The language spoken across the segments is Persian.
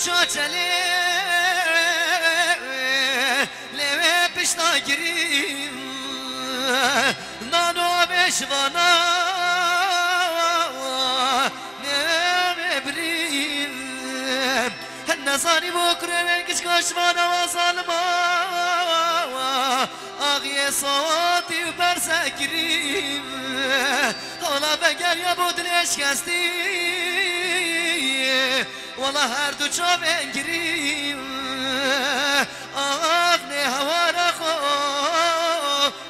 چاچلی لیوه پشتا گریم نانو بشوانا لیوه بریم نزانی بکره من کچ کشوانا و ظالما آقی صوتی و برسه گریم حالا بگر یا بودنش کستی والله هر دو چا بنگریم آخ نه هوا را خو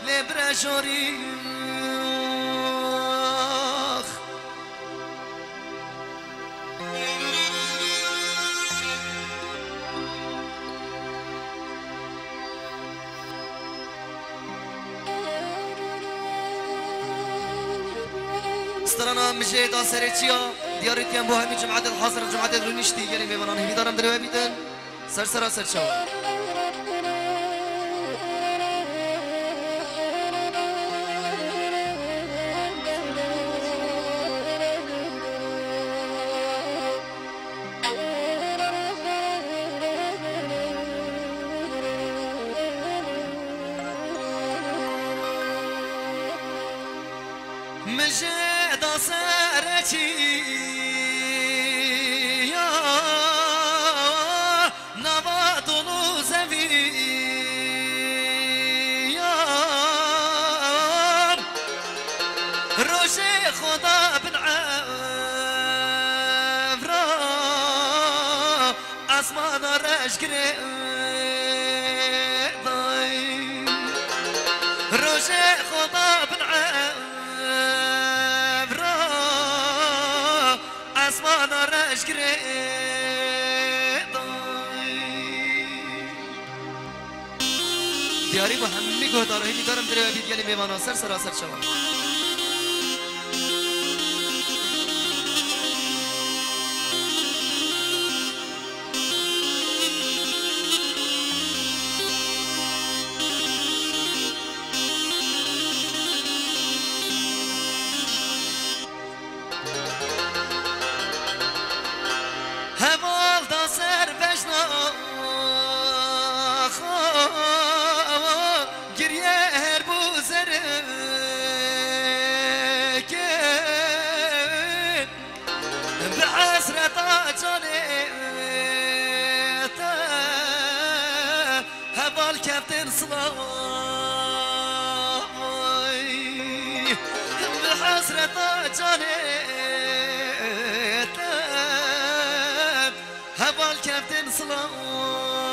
لبرشوریم استرانا مجي دا سريتشيا ديارتيان بو همي جمعات الحاضر جمعات الرونيشتي يلي ميوانان هني دارم دروا بيدن سرسرا سرشوا مجي دا سريتشيا روشي خدا بن عفرا اسمان رشكري روشي خدا بن عفرا اسمان رشكري دیاری با همه گهداره همی دارم داره بید گلی میوانا سر سراسر شما هوال دا سر بجنا گریه هر بوزر کن به حسرت جانت هوال کفتن صلاحی به حسرت جانت هوال کفتن صلاحی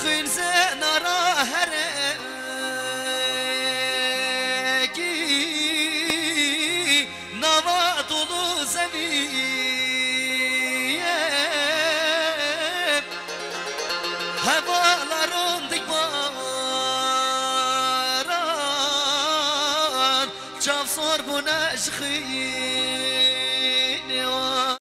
خين زينا راهركي نواط زمية هواlarون دكباران شاف صور بناشخي